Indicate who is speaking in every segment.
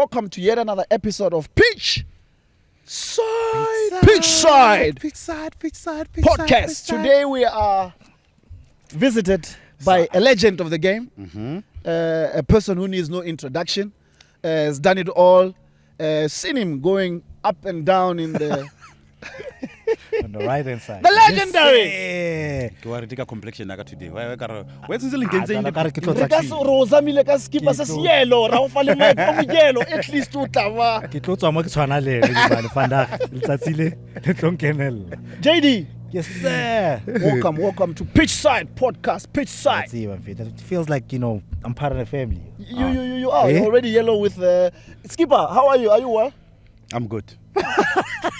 Speaker 1: welcome to yet another episode of Pitchside podcast. Today we are visited by a legend of the game, a person who needs no introduction, has done it all, seen him going up and down in the
Speaker 2: on the right hand side.
Speaker 1: The legendary.
Speaker 3: 𝗍𝗟𝗘𝗦𝗧𝗔 today.
Speaker 1: rosa mile ka skipa se yellow ra o fa le mo yellow at least o tla ba
Speaker 2: Ke tlo tswa mo ke tshwana le ene fanda letsatsi le tlo nkenella.
Speaker 1: JD.
Speaker 2: Yes sir.
Speaker 1: Welcome to Pitchside podcast. Pitchside.
Speaker 2: It feels like, I'm part of the family.
Speaker 1: You are already yellow with skipper. How are you? Are you well?
Speaker 3: I'm good.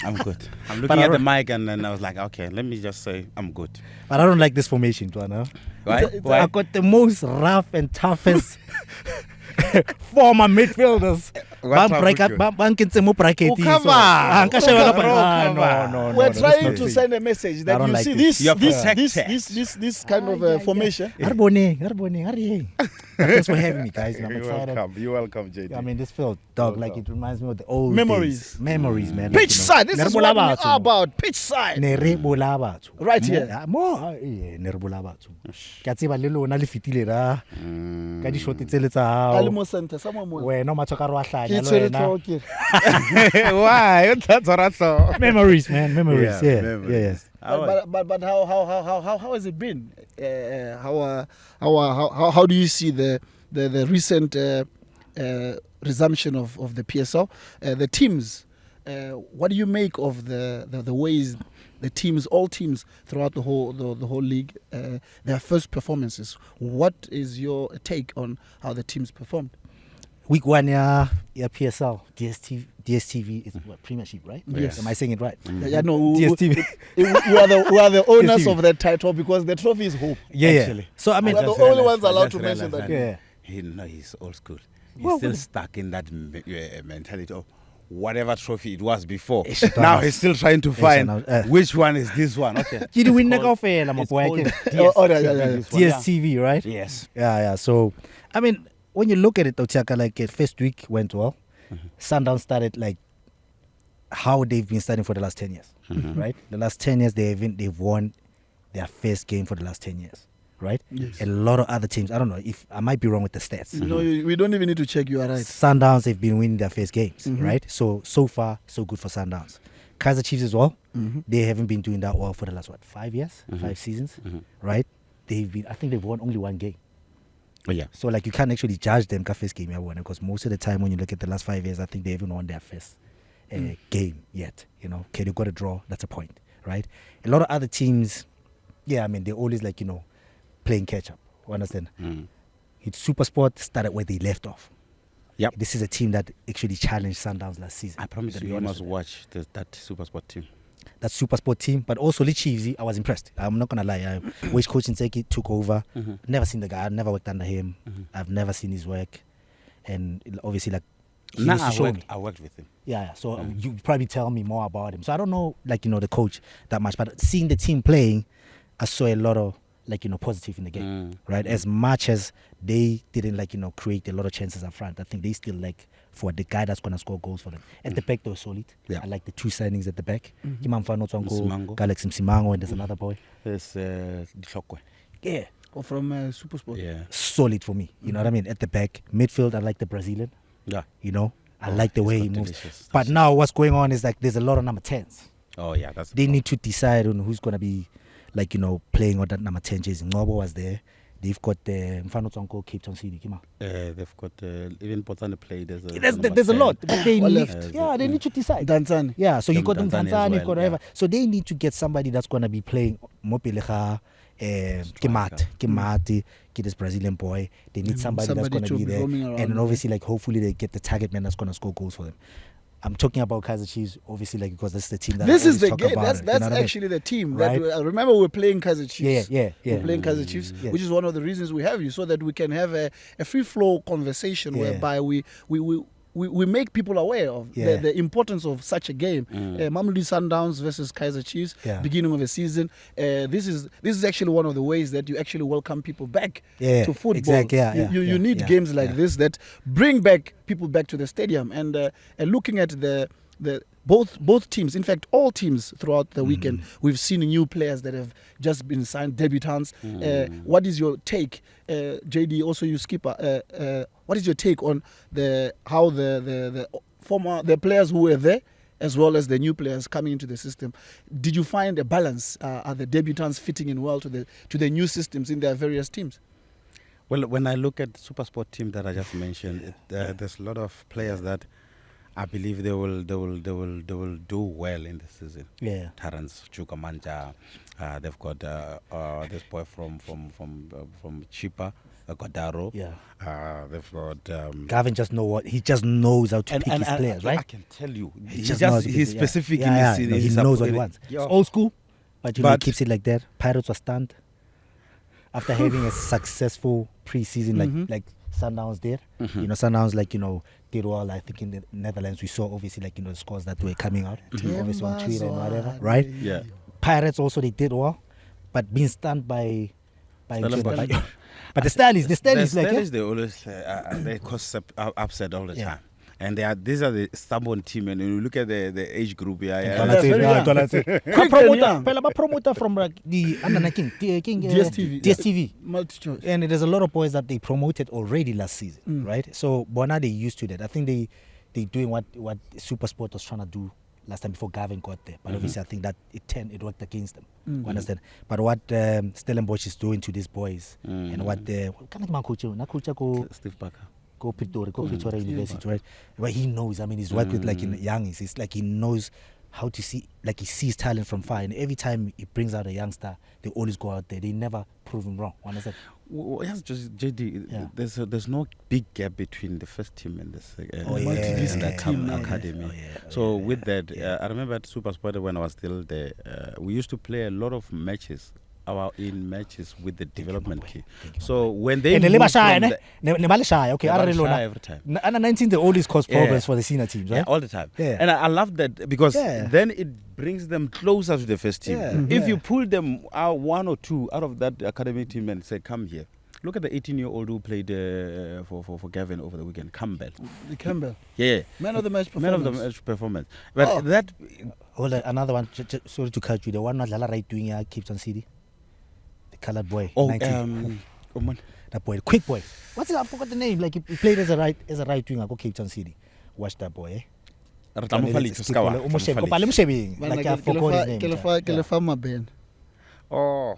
Speaker 3: I'm good. I'm looking at the mic and then I was like, okay, let me just say I'm good.
Speaker 2: But I don't like this formation, Tuana.
Speaker 3: Why?
Speaker 2: I got the most rough and toughest former midfielders.
Speaker 1: We're trying to send a message that you see this kind of formation.
Speaker 2: Thanks for having me, guys. I'm excited.
Speaker 3: You're welcome, JD.
Speaker 2: I mean, this field, dog, like it reminds me of the old
Speaker 1: memories.
Speaker 2: days. Memories, man.
Speaker 1: Pitchside. This is what we are about. Pitchside. Right here. Alimo Center.
Speaker 3: Why?
Speaker 2: Memories, man. Memories. Yeah.
Speaker 1: But how has it been? How do you see the recent resumption of the PSL? The teams. What do you make of the ways the teams, all teams throughout the whole league, their first performances? What is your take on how the teams performed?
Speaker 2: Week 1, PSL, DSTV is what, Premiership, right?
Speaker 1: Yes.
Speaker 2: Am I saying it right?
Speaker 1: Yeah, no.
Speaker 2: DSTV.
Speaker 1: We are the owners of that title because the trophy is home.
Speaker 2: Yeah. So, I mean,
Speaker 1: we're the only ones allowed to mention that.
Speaker 2: Yeah.
Speaker 3: He's old school. He's still stuck in that mentality of whatever trophy it was before. Now he's still trying to find which one is this one. Okay.
Speaker 2: DSTV, right?
Speaker 3: Yes.
Speaker 2: Yeah. So, I mean, when you look at it, Otiaka, like first week went well. Sundowns started like how they've been starting for the last 10 years, right? The last 10 years they've won their first game for the last 10 years, right?
Speaker 1: Yes.
Speaker 2: A lot of other teams, I don't know if I might be wrong with the stats.
Speaker 1: No, we don't even need to check. You are right.
Speaker 2: Sundowns, they've been winning their first games, right? So far, so good for Sundowns. Kaizer Chiefs as well. They haven't been doing that well for the last 5 years, 5 seasons, right? I think they've won only one game.
Speaker 3: Oh, yeah.
Speaker 2: So like you can't actually judge them first game because most of the time when you look at the last 5 years, I think they haven't won their first game yet. Okay, they got a draw. That's a point, right? A lot of other teams, I mean, they're always like playing catch up. You understand? It's SuperSport started where they left off.
Speaker 3: Yep.
Speaker 2: This is a team that actually challenged Sundowns last season.
Speaker 3: I promise you must watch that SuperSport team.
Speaker 2: That SuperSport team, but also Lee Chiefs, I was impressed. I'm not gonna lie. Which coach Nseki took over. Never seen the guy. I've never worked under him. I've never seen his work, and obviously, like he needs to show me.
Speaker 3: I worked with him.
Speaker 2: Yeah. So you probably tell me more about him. So I don't know, the coach that much, but seeing the team playing, I saw a lot of positive in the game, right? As much as they didn't create a lot of chances up front, I think they still for the guy that's gonna score goals for them. At the back, they were solid.
Speaker 3: Yeah.
Speaker 2: I like the two signings at the back. Galaxy Msimango, and there's another boy.
Speaker 3: There's Dihlokwe.
Speaker 2: Yeah.
Speaker 1: Or from SuperSport.
Speaker 3: Yeah.
Speaker 2: Solid for me. You know what I mean? At the back, midfield, I like the Brazilian.
Speaker 3: Yeah.
Speaker 2: I like the way he moves.
Speaker 3: Delicious.
Speaker 2: But now what's going on is there's a lot of number 10s.
Speaker 3: Oh yeah,
Speaker 2: They need to decide on who's gonna be playing on that number 10 jersey. Ngobo was there. They've got the Mfanotsonko, Cape Town City.
Speaker 3: They've got even Potsdam played.
Speaker 2: There's a lot, but they need. They need to decide.
Speaker 1: Danzani.
Speaker 2: Yeah, so you got them
Speaker 3: Danzani
Speaker 2: Tanzania,
Speaker 3: as
Speaker 2: you've got
Speaker 3: well,
Speaker 2: whatever. So they need to get somebody that's gonna be playing Mopelecha, 𝗍𝗢𝗦𝗧𝗔, this Brazilian boy. They need somebody that's gonna be there, and then obviously hopefully they get the target man that's gonna score goals for them. I'm talking about Kaizer Chiefs, obviously, because that's the team that
Speaker 1: this
Speaker 2: I
Speaker 1: is the
Speaker 2: talk
Speaker 1: game.
Speaker 2: about.
Speaker 1: That's actually the team.
Speaker 2: Right?
Speaker 1: I remember we're playing Kaizer Chiefs.
Speaker 2: Yeah.
Speaker 1: We're playing Kaizer Chiefs, which is one of the reasons we have you, so that we can have a free flow conversation whereby we we make people aware of the importance of such a game. Mamelodi Sundowns versus Kaizer Chiefs, beginning of the season. This is actually one of the ways that you actually welcome people back to football.
Speaker 2: Exactly.
Speaker 1: You need games like this that bring back people back to the stadium. And looking at the both teams, in fact, all teams throughout the weekend, we've seen new players that have just been signed, debutants. What is your take, JD? Also, you skipper. What is your take on how the players who were there, as well as the new players coming into the system? Did you find a balance? Are the debutants fitting in well to the new systems in their various teams?
Speaker 3: Well, when I look at Super Sport team that I just mentioned, there's a lot of players that I believe they will do well in the season.
Speaker 2: Yeah.
Speaker 3: Terence Chukwamanja, they've got this boy from Chipa, Godaro.
Speaker 2: Yeah.
Speaker 3: They've got
Speaker 2: Gavin just knows how to pick his players, right?
Speaker 3: I can tell you,
Speaker 2: he's
Speaker 3: specific
Speaker 2: in his
Speaker 3: scene.
Speaker 2: He knows what he wants.
Speaker 3: Yeah.
Speaker 2: It's old school, but he keeps it like that. Pirates were stunned after having a successful pre-season like Sundowns did. Sundowns did well. I think in the Netherlands we saw obviously the scores that were coming out obviously on Twitter and whatever, right?
Speaker 3: Yeah.
Speaker 2: Pirates also, they did well, but being stunned by but the Stylies
Speaker 3: they always they cause upset all the time. And these are the stubborn team, and when you look at the age group,
Speaker 2: promoter from the under King DSTV, and there's a lot of boys that they promoted already last season, right? So Bona, they used to that. I think they doing what Super Sport was trying to do last time before Gavin got there, but obviously I think that it worked against them. You understand? But what Stellenbosch is doing to these boys, and what
Speaker 3: Steve Parker.
Speaker 2: Go Pretoria University, right? Where he knows, he's worked with youngies. It's like he knows how to see, he sees talent from far. And every time he brings out a youngster, they always go out there. They never prove him wrong. Understand?
Speaker 3: Well, yes, just JD. There's no big gap between the first team and the academy. So with that, I remember at Super Sport when I was still there, we used to play a lot of matches. In matches with the development key. So when they
Speaker 2: every time.
Speaker 3: Under
Speaker 2: 19 they always cause problems for the senior teams, right?
Speaker 3: Yeah, all the time.
Speaker 2: Yeah.
Speaker 3: And I love that because then it brings them closer to the first team. If you pull them out one or two out of that academy team and say, come here. Look at the 18-year-old who played for Gavin over the weekend, Campbell. Yeah.
Speaker 1: Man of the match
Speaker 3: performance. But that...
Speaker 2: Hold on, another one, sorry to cut you, the one that right doing Cape Town City. Colored boy. That boy, quick boy. What's it? I forgot the name. He played as a right winger. Go Cape Town City. Watch that boy.
Speaker 1: Like I forgot his name.
Speaker 3: Oh,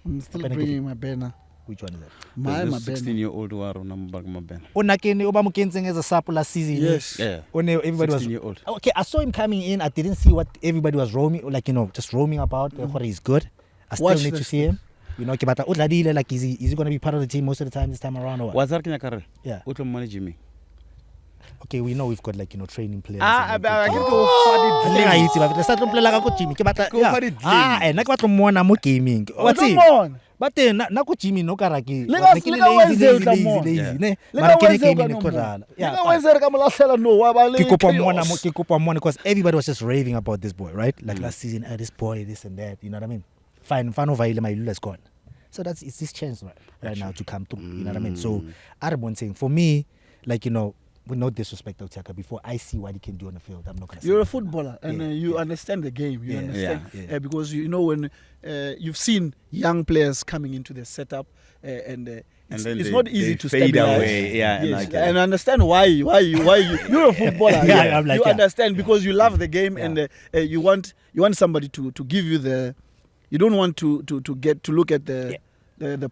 Speaker 1: I'm still bringing my banner.
Speaker 2: Which one is that?
Speaker 1: My
Speaker 3: 16-year-old who are on Mabena.
Speaker 2: As a sample last season.
Speaker 1: Yes.
Speaker 3: Yeah.
Speaker 2: When everybody
Speaker 3: 16-year-old.
Speaker 2: Okay, I saw him coming in. I didn't see what everybody was roaming, just roaming about. He's good. I still need to see him. But is he going to be part of the team most of the time this time around or what? Yeah. Okay, we know we've got training players. I can go gaming. What's it? But then Jimmy no karaki. Because everybody was just raving about this boy, right? Last season, this boy, this and that, you know what I mean? Fine over my Lula's gone. So it's this chance right now to come through. You know what I mean? So I'm saying for me, with no disrespect of Tiaka, before I see what he can do on the field, I'm not gonna say
Speaker 1: you're a footballer and you understand the game. You understand because when you've seen young players coming into the setup and it's not easy to
Speaker 3: fade
Speaker 1: stabilize.
Speaker 3: Away.
Speaker 1: And understand why you're a footballer. You understand because you love the game and you want somebody to give you the. You don't want to look at the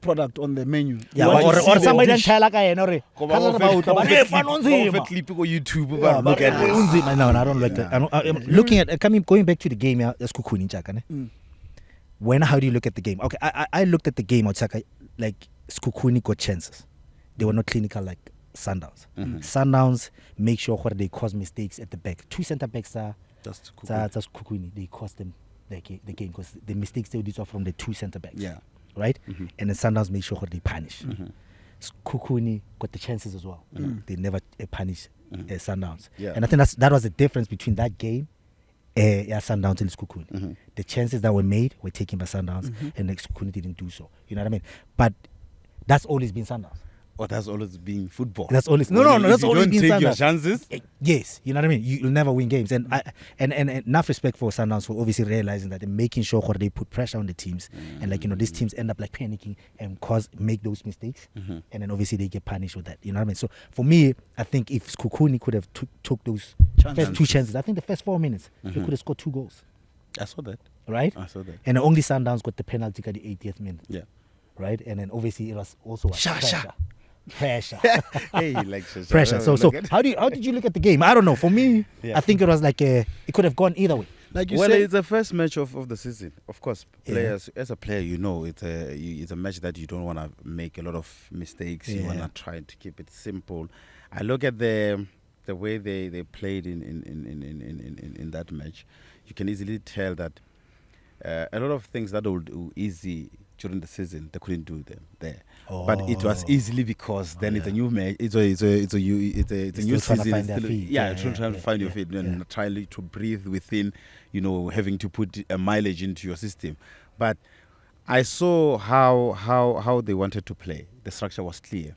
Speaker 1: product on the menu.
Speaker 2: Yeah, or somebody then tell
Speaker 3: YouTube.
Speaker 2: Look at this. No, I don't like that. Looking at going back to the game. How do you look at the game? Okay, I looked at the game. Skukuni got chances. They were not clinical like Sundowns. Sundowns make sure they cause mistakes at the back. Two centre backs are just Kukuni. They cost them the game because the mistakes they did are from the two centre backs.
Speaker 3: Yeah.
Speaker 2: Right? And then Sundowns make sure they punish. Kukuni got the chances as well. They never punish Sundowns.
Speaker 3: Yeah.
Speaker 2: And I think that was the difference between that game, Sundowns and Kukuni. The chances that were made were taken by Sundowns, and Kukuni didn't do so. You know what I mean? But that's always been Sundowns.
Speaker 3: Or that's always been football.
Speaker 2: That's always that's always been
Speaker 3: Sundowns. Take your
Speaker 2: Sundowns.
Speaker 3: chances.
Speaker 2: Yes, you know what I mean. You'll never win games, and and enough respect for Sundowns for obviously realizing that and making sure they put pressure on the teams, and like these teams end up like panicking and make those mistakes, and then obviously they get punished with that. You know what I mean? So for me, I think if Kukuni could have took those first 2 chances, I think the first 4 minutes he could have scored 2 goals.
Speaker 3: I saw that.
Speaker 2: Right?
Speaker 3: I saw that.
Speaker 2: And only Sundowns got the penalty at the 80th minute.
Speaker 3: Yeah.
Speaker 2: Right? And then obviously it was also pressure.
Speaker 3: Hey, like
Speaker 2: Pressure. So how did you look at the game? I don't know. For me, I think it was like it could have gone either way.
Speaker 1: Like you
Speaker 3: well,
Speaker 1: said,
Speaker 3: it's the first match of the season. Of course, players as a player, it's a match that you don't want to make a lot of mistakes. You want to try to keep it simple. I look at the way they played in that match. You can easily tell that a lot of things that would do easy during the season they couldn't do them there. But it was easily because then it's a new match. It's a new season. Trying to find your feet and trying to breathe within, having to put a mileage into your system. But I saw how they wanted to play. The structure was clear.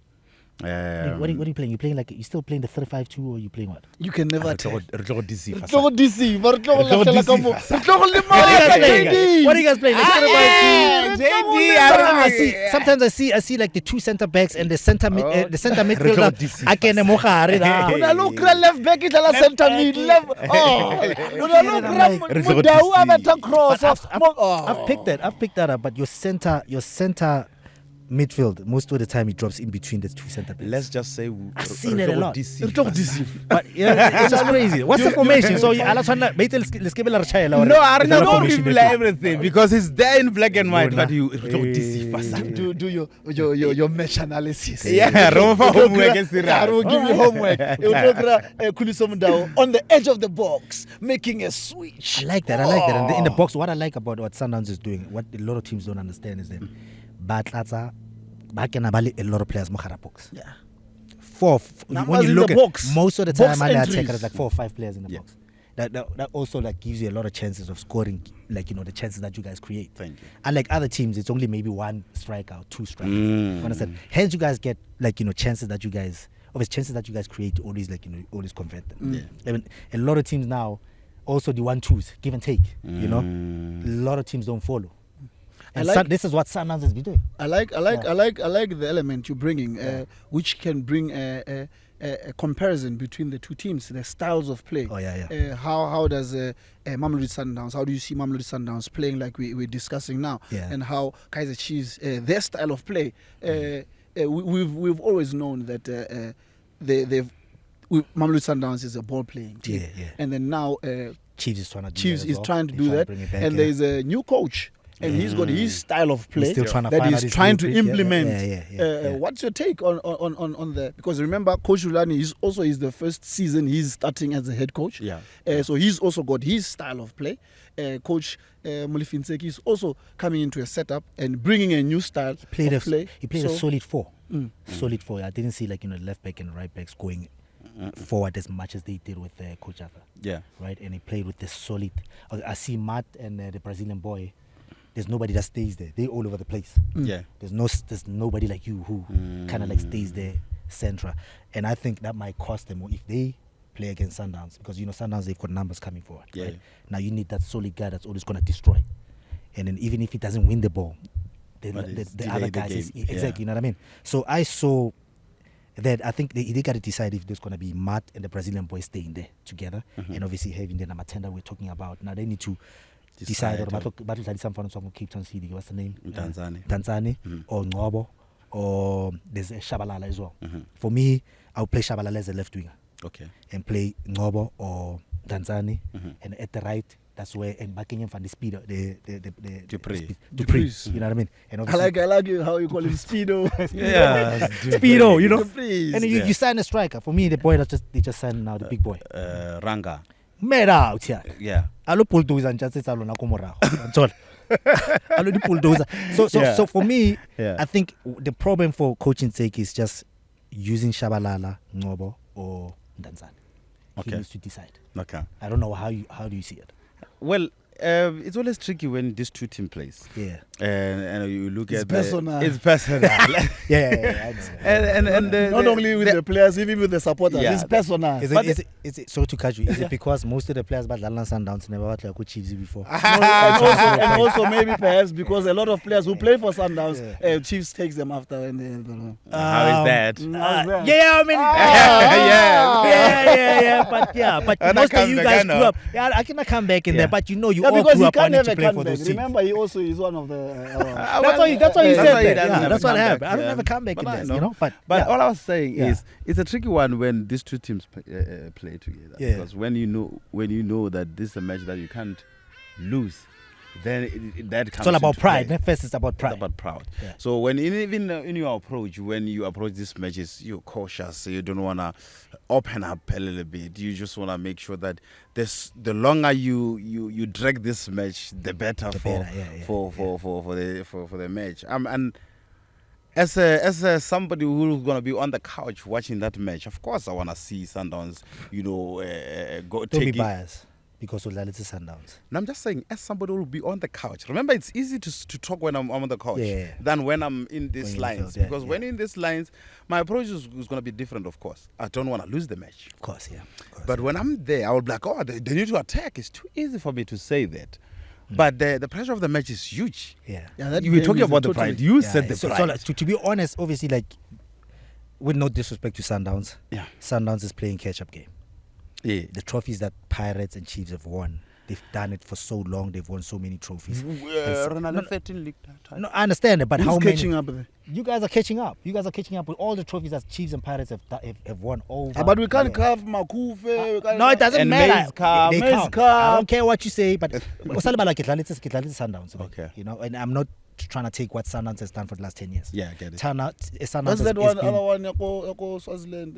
Speaker 2: What are you playing? You playing like you still playing the 3-5-2 or you playing what?
Speaker 1: you can never tell.
Speaker 2: What are you guys playing? Like, sometimes I see like the 2 center backs and the center midfielder. I can
Speaker 1: left back it center mid left.
Speaker 2: I've picked that up, but your center midfield, most of the time he drops in between the 2 center backs.
Speaker 3: Let's just say
Speaker 2: I've seen it a lot. But it's just crazy. What's the formation? So let's give it a try.
Speaker 3: No, I don't reveal everything because it's there in black and white. But you
Speaker 1: do your match analysis.
Speaker 3: Yeah, homework.
Speaker 1: I will give you homework. On the edge of the box, making a switch.
Speaker 2: I like that. And in the box, what I like about what Sundowns is doing, what a lot of teams don't understand is that a lot of players mohara box.
Speaker 1: Yeah.
Speaker 2: When you look at
Speaker 1: box,
Speaker 2: most of the time,
Speaker 1: box
Speaker 2: there's like 4 or 5 players in the box. That also like gives you a lot of chances of scoring, like the chances that you guys create.
Speaker 3: Thank you.
Speaker 2: Unlike other teams, it's only maybe 1 striker or 2 strikers. You understand? Hence, you guys get like chances that you guys create. Always always convert them. I mean, a lot of teams now also the 1-2s, give and take. A lot of teams don't follow. And this is what Sundowns has been doing.
Speaker 1: I like the element you're bringing, which can bring a comparison between the 2 teams, the styles of play. How does Mamelodi Sundowns? How do you see Mamelodi Sundowns playing like we're discussing now? And how Kaizer Chiefs their style of play? We've always known that Mamelodi Sundowns is a ball playing team, and then now
Speaker 2: Chiefs is trying to
Speaker 1: do that, and there's a new coach. And he's got his style of play that he's trying to implement. What's your take on the? Because remember, Coach Rulani is the first season he's starting as a head coach. So he's also got his style of play. Coach 𝗦𝗣𝗘𝗦𝗧𝗔 is also coming into a setup and bringing a new style of play.
Speaker 2: He played a solid 4. Solid 4. I didn't see left back and right backs going forward as much as they did with Coach Arthur. Right, and he played with the solid. I see Matt and the Brazilian boy. There's nobody that stays there. They're all over the place. There's nobody like you who kind of like stays there central. And I think that might cost them if they play against Sundowns, because Sundowns, they've got numbers coming forward. Right? Now you need that solid guy that's always going to destroy. And then even if he doesn't win the ball, then the other guys exactly. You know what I mean? So I saw that. I think they got to decide if there's going to be Matt and the Brazilian boy staying there together, and obviously having the number 10 that we're talking about. Now they need to decide battle from Cape Town City. What's the name? Tanzani or 𝗏𝗏𝗏, or there's a 𝗏𝗏𝗏𝗏 as well. For me, I'll play 𝗏𝗏𝗏𝗏 as a left winger. And play 𝗏𝗏𝗏𝗏 or Tanzani, and at the right, that's where and backing him from the speed, the 𝗏𝗏𝗏𝗏. You know what I mean? And
Speaker 1: I like you how you call him Speedo.
Speaker 2: Speedo. And you sign a striker. For me, the boy they just signed now the big boy.
Speaker 3: Ranga.
Speaker 2: mad out here.
Speaker 3: Yeah.
Speaker 2: Alo bulldozer and just alona ko morago. Alo di bulldozer. So for me, I think the problem for coaching sake is just using Shabalala, Ngobo, or Ndanzane. He needs to decide.
Speaker 3: Okay.
Speaker 2: I don't know how do you see it?
Speaker 3: Well, it's always tricky when these two teams plays.
Speaker 2: Yeah.
Speaker 3: And you look
Speaker 1: It's
Speaker 3: at
Speaker 1: personal.
Speaker 3: It's personal.
Speaker 2: Yeah. I know.
Speaker 3: and
Speaker 1: Not only with the players, even with the supporters.
Speaker 3: Yeah.
Speaker 1: It's personal.
Speaker 2: Is it so to catch you? Is it because most of the players but Lalana Sundowns never had like Chiefs before?
Speaker 1: and also maybe perhaps because a lot of players who play for Sundowns, Chiefs takes them after when they.
Speaker 3: How is that?
Speaker 2: Yeah, I mean, yeah. But most of you guys grew up. Yeah, I cannot come back in there, but you all
Speaker 1: because
Speaker 2: grew
Speaker 1: he
Speaker 2: up
Speaker 1: can't
Speaker 2: wanting to
Speaker 1: have
Speaker 2: play
Speaker 1: a
Speaker 2: for
Speaker 1: comeback.
Speaker 2: those teams.
Speaker 1: Remember, he also is one of the.
Speaker 2: That's why he said that.
Speaker 3: That's
Speaker 2: That's what happened. I don't have a comeback in there, you know. But
Speaker 3: all I was saying is, it's a tricky one when these two teams play together.
Speaker 2: Yeah.
Speaker 3: Because when you know that this is a match that you can't lose, then that comes.
Speaker 2: it's all about
Speaker 3: into
Speaker 2: pride.
Speaker 3: play.
Speaker 2: First, it's about pride.
Speaker 3: It's about pride.
Speaker 2: Yeah.
Speaker 3: So when even in your approach, when you approach these matches, you're cautious. So you don't wanna open up a little bit. You just wanna make sure that the longer you drag this match, the better for the match. And as somebody who's gonna be on the couch watching that match, of course I wanna see Sundowns, go
Speaker 2: Don't be
Speaker 3: take it.
Speaker 2: biased because of Lalita Sundowns.
Speaker 3: And I'm just saying, as somebody who will be on the couch. Remember, it's easy to talk when I'm on the couch than when I'm in these lines. Because when in these lines, my approach is going to be different, of course. I don't want to lose the match.
Speaker 2: Of course, yeah.
Speaker 3: But when I'm there, I will be like, oh, they need to attack. It's too easy for me to say that. But the pressure of the match is huge.
Speaker 2: Yeah.
Speaker 1: that
Speaker 3: You were talking
Speaker 1: game is
Speaker 3: about the
Speaker 1: totally-
Speaker 3: pride. You said the
Speaker 2: So
Speaker 3: pride.
Speaker 2: like, to be honest, obviously, like, with no disrespect to Sundowns,
Speaker 3: Yeah.
Speaker 2: Sundowns is playing catch-up game.
Speaker 3: Yeah.
Speaker 2: The trophies that Pirates and Chiefs have won, they've done it for so long. They've won so many trophies.
Speaker 3: Ronaldo 13 league title.
Speaker 2: No, I understand it, but
Speaker 1: Who's
Speaker 2: how many?
Speaker 1: catching up there?
Speaker 2: You guys are catching up. You guys are catching up with all the trophies that Chiefs and Pirates have won over.
Speaker 1: But we can't
Speaker 2: Yeah.
Speaker 1: carve Makufe.
Speaker 2: No, it doesn't
Speaker 3: And
Speaker 2: matter.
Speaker 3: Maize Cup.
Speaker 2: They
Speaker 1: Maize
Speaker 2: count.
Speaker 1: Cup.
Speaker 2: I don't care what you say, but Sundowns.
Speaker 3: Okay.
Speaker 2: You know, and I'm not trying to take what Sundowns has done for the last 10 years.
Speaker 3: Yeah, I get it.
Speaker 2: Sundowns
Speaker 1: What's
Speaker 2: has
Speaker 1: that one?
Speaker 2: been-
Speaker 1: Other one? Yako Swaziland.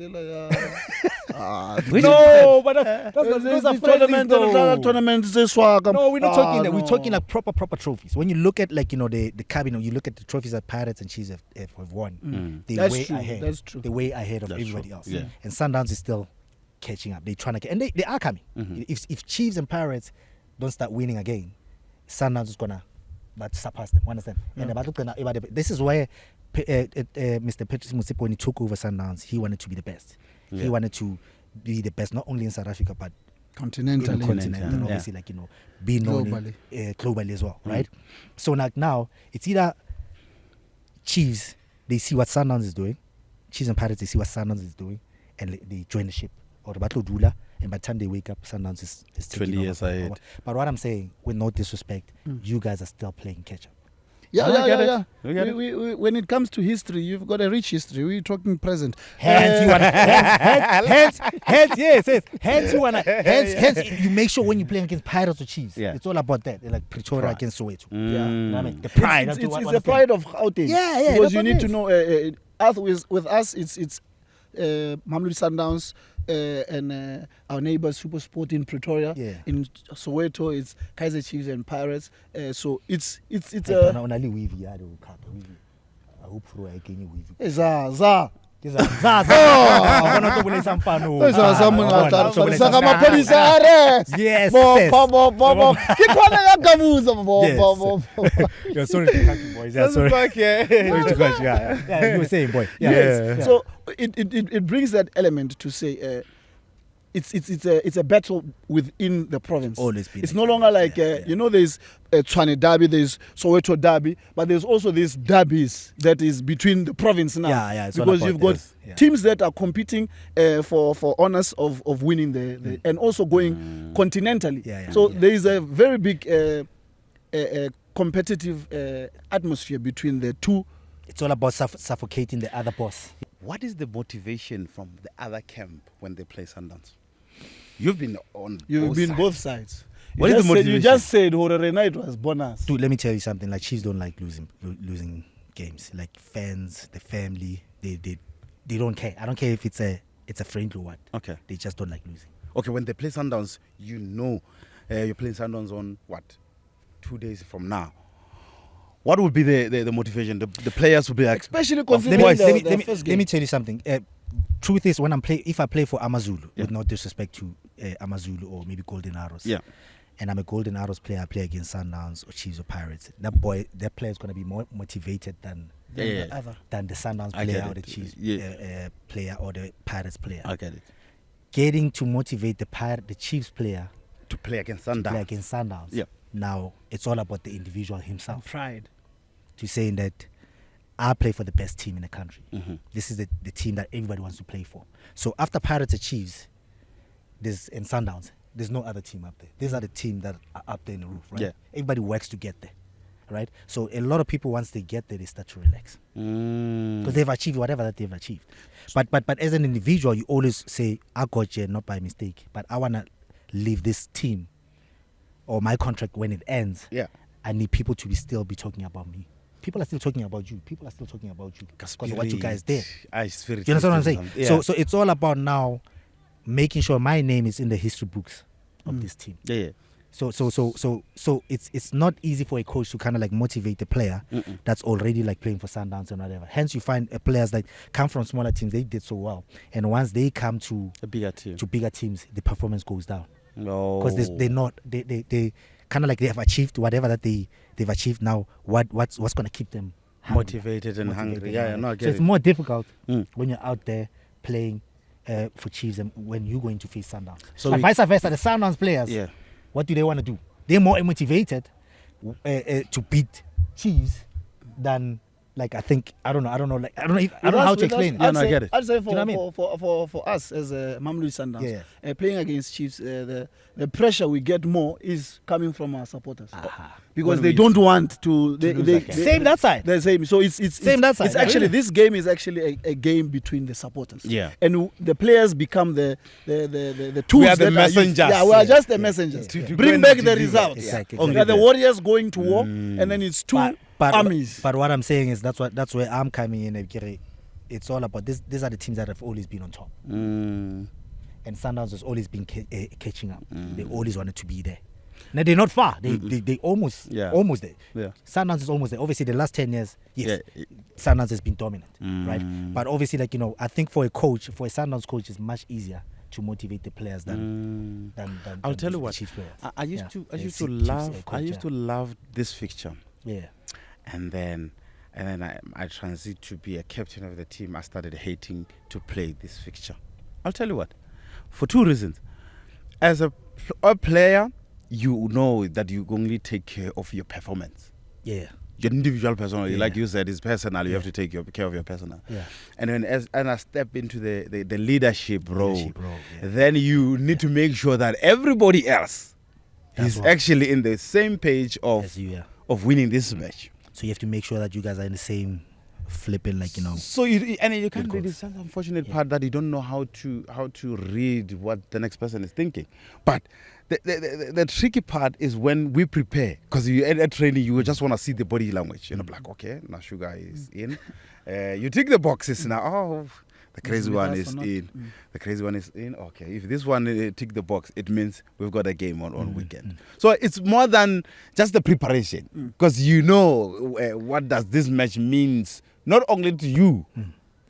Speaker 2: No, but those are friendlies,
Speaker 1: Tournaments. This swag.
Speaker 2: No, we're not talking that. We're talking like proper trophies. When you look at the cabinet, you look at the trophies that Pirates and Chiefs have won. They're
Speaker 1: That's
Speaker 2: way
Speaker 1: true.
Speaker 2: ahead.
Speaker 1: That's true.
Speaker 2: They're way ahead of
Speaker 3: That's
Speaker 2: everybody
Speaker 3: true.
Speaker 2: else.
Speaker 3: Yeah.
Speaker 2: And Sundowns is still catching up. They're trying to, and they are coming. If Chiefs and Pirates don't start winning again, Sundowns is gonna surpass them. Understand? And this is where Mr. Pitchside, when he took over Sundowns, he wanted to be the best.
Speaker 3: Yeah.
Speaker 2: He wanted to be the best, not only in South Africa but
Speaker 1: Continental.
Speaker 2: in the continent, and obviously be known globally as well, right? So now it's either Chiefs, they see what Sundowns is doing, Chiefs and Pirates, they see what Sundowns is doing, and they join the ship. Or Batlo Dula, and by the time they wake up, Sundowns is
Speaker 3: 20 years ahead.
Speaker 2: But what I'm saying, with no disrespect, you guys are still playing catch up.
Speaker 1: Yeah.
Speaker 3: We get it.
Speaker 1: We, when it comes to history, you've got a rich history. We're talking present.
Speaker 2: Hence, you make sure when you're playing against Pirates or Chiefs, it's all about that. Like Pretoria against Soweto. You know what I mean? The pride.
Speaker 1: It's the pride of Gauteng.
Speaker 2: Yeah,
Speaker 1: Because
Speaker 2: that's
Speaker 1: you
Speaker 2: what
Speaker 1: need
Speaker 2: it
Speaker 1: to
Speaker 2: is.
Speaker 1: know, with us, it's Mamelodi Sundowns and our neighbors SuperSport in Pretoria.
Speaker 2: Yeah.
Speaker 1: In Soweto, it's Kaizer Chiefs and Pirates. So it's za.
Speaker 2: Yes. You're sorry to cut you, boys. Yeah, sorry. Sorry to cut you. Yeah, you were saying, boy.
Speaker 1: Yes. So it brings that element to say it's a battle within the province.
Speaker 2: Always been
Speaker 1: it's
Speaker 2: like
Speaker 1: no
Speaker 2: that.
Speaker 1: longer like
Speaker 2: Yeah.
Speaker 1: there's Tshwane derby, there's Soweto derby, but there's also these derbies that is between the province now.
Speaker 2: Yeah, it's all
Speaker 1: because
Speaker 2: about
Speaker 1: you've got
Speaker 2: this. Yeah.
Speaker 1: teams that are competing for honors of winning the and also going continentally. So there is a very big competitive atmosphere between the two.
Speaker 2: It's all about suffocating the other boss.
Speaker 3: What is the motivation from the other camp when they play Sundowns? You've been on.
Speaker 1: You've been both sides.
Speaker 3: What is the motivation?
Speaker 1: You just said �11 it was bonus.
Speaker 2: Dude, let me tell you something. Like, Chiefs don't like losing games. Like, fans, the family, they don't care. I don't care if it's a friendly or what.
Speaker 3: Okay.
Speaker 2: They just don't like losing.
Speaker 3: okay, when they play Sundowns, you know you're playing Sundowns on what? 2 days from now. What would be the motivation? The players would be like,
Speaker 1: especially considering
Speaker 2: let me tell you something. Truth is, if I play for 𝗲𝗓𝗓𝗏, with no disrespect to 𝗲𝗓𝗓𝗏 or maybe Golden Arrows, and I'm a Golden Arrows player, I play against Sundowns or Chiefs or Pirates. That player is going to be more motivated than the Sundowns player or the Chiefs player or the Pirates player.
Speaker 3: I get it.
Speaker 2: Getting to motivate the Chiefs player
Speaker 3: to play against Sundowns.
Speaker 2: Yeah. Now it's all about the individual himself.
Speaker 1: And pride.
Speaker 2: To saying that I play for the best team in the country. This is the team that everybody wants to play for. So after Pirates or Chiefs, and Sundowns, there's no other team up there. These are the teams that are up there in the roof, right?
Speaker 3: Yeah.
Speaker 2: Everybody works to get there, right? So a lot of people, once they get there, they start to relax because they've achieved whatever that they've achieved. But as an individual, you always say, I got here not by mistake, but I want to leave this team or my contract when it ends.
Speaker 3: Yeah.
Speaker 2: I need people to still be talking about me. People are still talking about you. People are still talking about you because of what you guys did. You understand what I'm saying?
Speaker 3: Yeah.
Speaker 2: So it's all about now making sure my name is in the history books of this team.
Speaker 3: Yeah.
Speaker 2: So it's not easy for a coach to kind of like motivate the player that's already like playing for Sundowns and whatever. Hence, you find players that come from smaller teams, they did so well, and once they come to
Speaker 3: a bigger team,
Speaker 2: the performance goes down.
Speaker 3: No,
Speaker 2: because they kind of like they have achieved whatever that they've achieved. Now what's going to keep them
Speaker 3: motivated and hungry? Yeah, no, I get
Speaker 2: so it's more difficult when you're out there playing for Chiefs and when you're going to face Sundowns. So vice versa, the Sundowns players, what do they want to do? They're more motivated to beat Chiefs than, like, I don't know how to explain it.
Speaker 3: I get it.
Speaker 1: I'd say for us as Mamelodi Sundowns, playing against Chiefs, the pressure we get more is coming from our supporters. Because they don't want to.
Speaker 2: Same that side.
Speaker 1: The same. So it's
Speaker 2: same that side.
Speaker 1: It's actually this game is actually a game between the supporters.
Speaker 3: Yeah.
Speaker 1: And the players become the tools.
Speaker 3: We are the messengers.
Speaker 1: We are just the messengers. Bring back the results.
Speaker 2: Exactly.
Speaker 1: We are the warriors going to war, and then it's two armies.
Speaker 2: But what I'm saying is that's where I'm coming in. It's all about this. These are the teams that have always been on top, and Sundowns has always been catching up. They always wanted to be there. Now they're not far. They almost there. Yeah. Sundowns is almost there. Obviously, the last 10 years, Sundowns has been dominant, right? But obviously, like, I think for a Sundowns coach, it's much easier to motivate the players than
Speaker 3: I'll tell you what. I used to love this fixture.
Speaker 2: Yeah.
Speaker 3: And then I transited to be a captain of the team. I started hating to play this fixture. I'll tell you what. For two reasons. As a player, you know that you only take care of your performance.
Speaker 2: Yeah.
Speaker 3: Your individual personal, like you said, is personal. You have to take care of your personal.
Speaker 2: Yeah.
Speaker 3: And then as I step into the leadership role, then you need to make sure that everybody else is actually in the same page of winning this match.
Speaker 2: So you have to make sure that you guys are in the same flipping, like,
Speaker 3: So you can't really. It's the unfortunate part that you don't know how to read what the next person is thinking. But the tricky part is when we prepare, because you at training you just want to see the body language. Like, okay, now Sugar is in. You tick the boxes now. Oh, the crazy one is in. The crazy one is in. Okay, if this one tick the box, it means we've got a game on weekend. So it's more than just the preparation, because what does this match means, not only to you,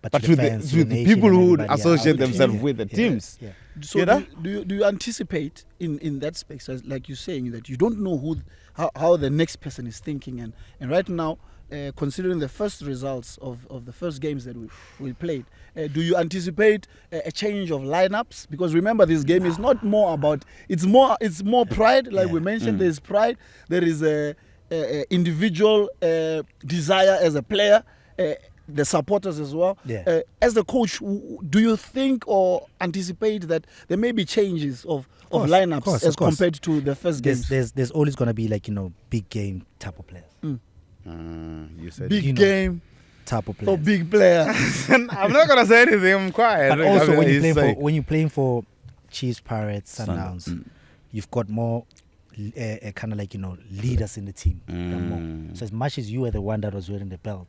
Speaker 3: but to the people who associate themselves with the teams.
Speaker 1: Yeah. So do you anticipate in that space, as like you're saying, that you don't know how the next person is thinking, and right now, considering the first results of the first games that we played, do you anticipate a change of lineups? Because remember, this game is not more about, it's more pride, like we mentioned. There's pride, there is a individual desire as a player, the supporters as well. As the coach, do you think or anticipate that there may be changes of lineups as compared to the first games?
Speaker 2: There's always going to be, like, big game type of players.
Speaker 3: You said
Speaker 1: big game
Speaker 2: type of players.
Speaker 1: For big players.
Speaker 3: I'm not going to say anything. I'm quiet.
Speaker 2: But also, when you're playing for Chiefs, Pirates, Sundowns, you've got more kind of like, leaders in the team. So as much as you were the one that was wearing the belt,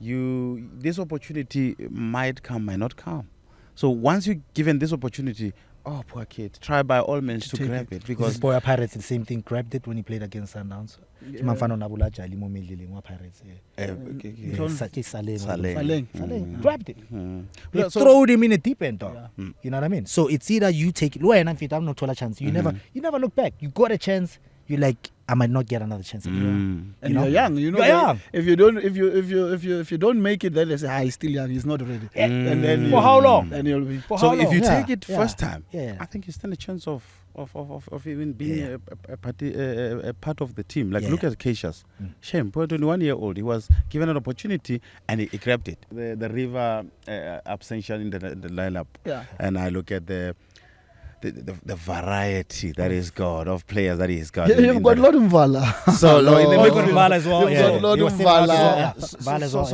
Speaker 3: this opportunity might come, might not come. So once you're given this opportunity, oh, poor kid, try by all means to grab it. Because
Speaker 2: 𝗣𝗢𝗦𝗧𝗔, the same thing, grabbed it when he played against Sundowns.
Speaker 3: Saleng.
Speaker 2: Grabbed it. They throwed him in a deep end, dog. You know what I mean? So it's either you take it, I'm not a chance. You never look back. You got a chance. You're like, I might not get another chance again.
Speaker 1: And you're young, you know.
Speaker 2: You're young.
Speaker 1: If you don't make it, then they say, he's still young, he's not ready. And then
Speaker 2: for how long?
Speaker 1: Then you'll be.
Speaker 3: So if you take it first time, I think you stand a chance of even being a part of the team. Like look at Keishas. Shame, 21-year-old. He was given an opportunity and he grabbed it. The river absential in the lineup.
Speaker 1: Yeah.
Speaker 3: And I look at the variety that is God of players that he's got.
Speaker 1: Yeah, you've got 𝗏𝗏𝗏𝗏𝗏.
Speaker 3: So
Speaker 2: You've got Vala as well.
Speaker 1: You've got 𝗏𝗏𝗏𝗏.
Speaker 3: So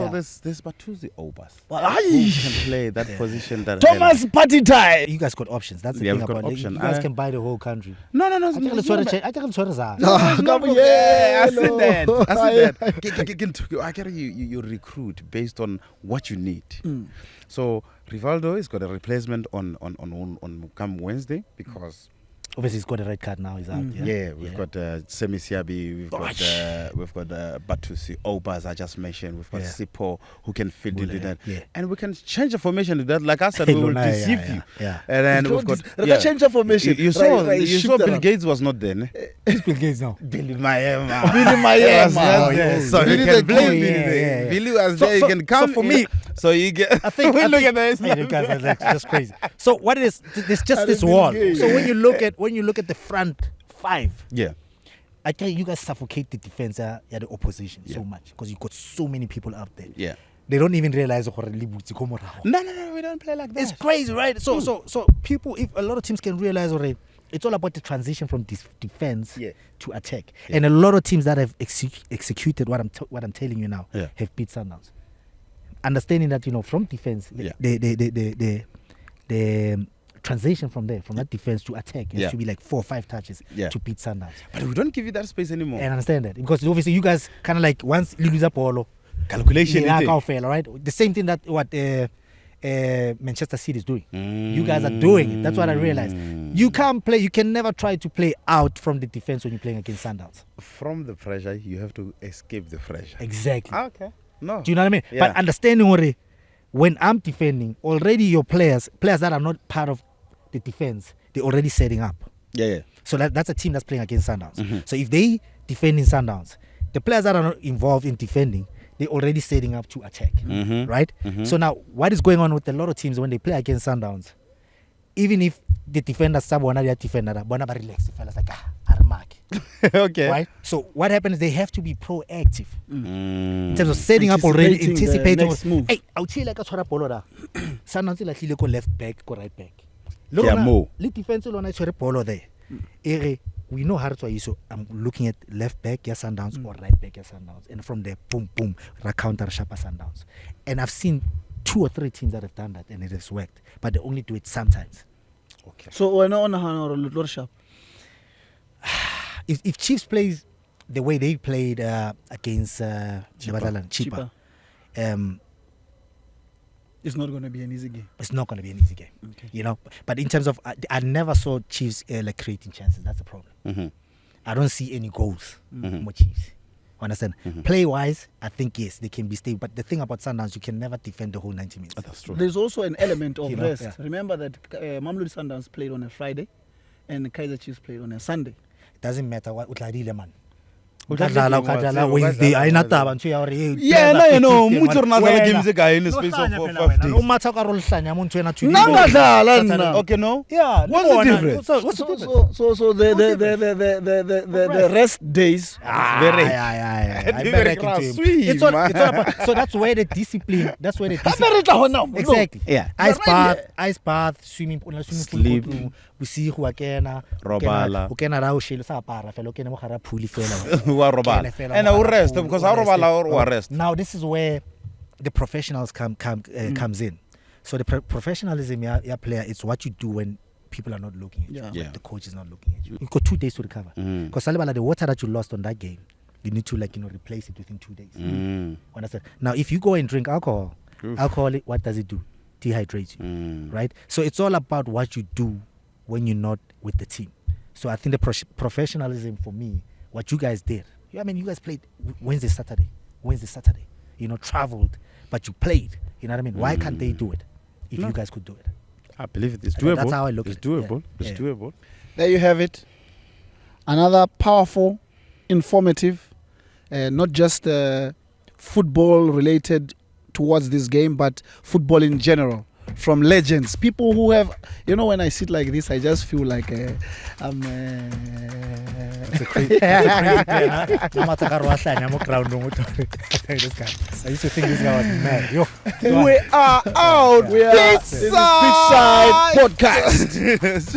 Speaker 3: there's but two the Obas who can play that position. That
Speaker 1: Thomas Patitai.
Speaker 2: You guys got options. That's the
Speaker 3: Yeah,
Speaker 2: thing
Speaker 3: we've got
Speaker 2: about it. You
Speaker 3: option.
Speaker 2: guys can buy the whole country.
Speaker 3: No.
Speaker 2: I think it's
Speaker 3: I see that. I get you recruit based on what you need. So Rivaldo has got a replacement on come Wednesday because
Speaker 2: obviously he's got a red card now. He's out.
Speaker 3: We've got Semisiabi, we've got 𝗣𝗢𝗏𝗏𝗧𝗔, as I just mentioned. We've got Sipho who can fit into that, and we can change the formation to that. Like I said, we will deceive you.
Speaker 2: Yeah.
Speaker 3: And then we've got
Speaker 1: change the formation.
Speaker 3: You saw Bill Gates was not there.
Speaker 2: It's Bill Gates now.
Speaker 3: Billy Mayema.
Speaker 1: So
Speaker 3: you can blame Billy. Billy was there. You can come
Speaker 2: for me.
Speaker 3: So you get.
Speaker 2: I think look at this. You guys are like just crazy. So what it is? There's just this wall. So when you look at the front five, I tell you guys suffocate the defense, the opposition so much because you got so many people out there.
Speaker 3: Yeah.
Speaker 2: They don't even realize.
Speaker 3: No, we don't play like that.
Speaker 2: It's crazy, right? So people, if a lot of teams can realize already, it's all about the transition from defense to attack. And a lot of teams that have executed what I'm telling you now have beat Sundowns. Understanding that from defense, the transition from that defense to attack has to be like 4 or 5 touches to beat Sundowns.
Speaker 3: But we don't give you that space anymore.
Speaker 2: And understand that because obviously you guys kind of like once you lose a ball,
Speaker 3: calculation,
Speaker 2: right? The same thing that what Manchester City is doing. You guys are doing it. That's what I realized. You can't play. You can never try to play out from the defense when you're playing against Sundowns.
Speaker 3: From the pressure, you have to escape the pressure.
Speaker 2: Exactly.
Speaker 3: Okay. No.
Speaker 2: Do you know what I mean? Yeah. But understanding already, when I'm defending, already your players that are not part of the defense, they're already setting up.
Speaker 3: Yeah.
Speaker 2: So that's a team that's playing against Sundowns. So if they defend in Sundowns, the players that are not involved in defending, they're already setting up to attack. Right? So now, what is going on with a lot of teams when they play against Sundowns? Even if the defenders relax, the fellas like
Speaker 3: okay.
Speaker 2: Right? So what happens? They have to be proactive in terms of setting up already, anticipating. Hey, I'll tell you like a chora polo da. Sundowns like go left back, go right back. Let defense on chora polo there. We know how to so I'm looking at left back Sundowns or right back Sundowns, and from there, boom, counter sharp Sundowns. And I've seen 2 or 3 teams that have done that, and it has worked, but they only do it sometimes.
Speaker 1: Okay. So we're not on a sharp.
Speaker 2: If Chiefs plays the way they played against Cheaper,
Speaker 1: it's not going to be an easy game.
Speaker 2: It's not going to be an easy game, okay. But in terms of, I never saw Chiefs creating chances. That's the problem. I don't see any goals for Chiefs. Understand? Play-wise, I think yes, they can be stable. But the thing about Sundowns, you can never defend the whole 90 minutes.
Speaker 3: That's true.
Speaker 1: There's also an element of rest. Remember that Mamelodi Sundowns played on a Friday, and Kaizer Chiefs played on a Sunday.
Speaker 2: It doesn't matter what 𝗏𝗏𝗏𝗏𝗏 man. Wednesday
Speaker 3: games in the space of 5 days. Okay, no?
Speaker 2: Yeah.
Speaker 3: What's the difference?
Speaker 2: So
Speaker 1: the rest days
Speaker 3: very
Speaker 2: it's all about, so that's where the discipline exactly.
Speaker 3: Yeah.
Speaker 2: Ice bath, swimming pool,
Speaker 3: sleep.
Speaker 2: We see who again
Speaker 3: Robala.
Speaker 2: Ukena ra o shele sa para fela ukena mo gara phuli fela.
Speaker 3: And I will rest because I will rest.
Speaker 2: Now this is where the professionals comes in. So the professionalism player, it's what you do when people are not looking at you. The coach is not looking at you. You've got 2 days to recover. Because the water that you lost on that game, you need to replace it within 2 days. Understand? Now, if you go and drink alcohol, what does it do? Dehydrates you, right? So it's all about what you do when you're not with the team. So I think the professionalism for me, what you guys did, you guys played Wednesday, Saturday, traveled, but you played. You know what I mean? Why can't they do it if you guys could do it?
Speaker 3: I believe it's doable.
Speaker 2: That's how I look at it.
Speaker 3: Doable. It's doable.
Speaker 1: There you have it. Another powerful, informative, not just football related towards this game, but football in general. From legends, people who have, when I sit like this, I just feel like I'm.
Speaker 2: That's a crazy player. I used to think this guy was mad. Yo,
Speaker 1: we are out. We are Pitchside podcast.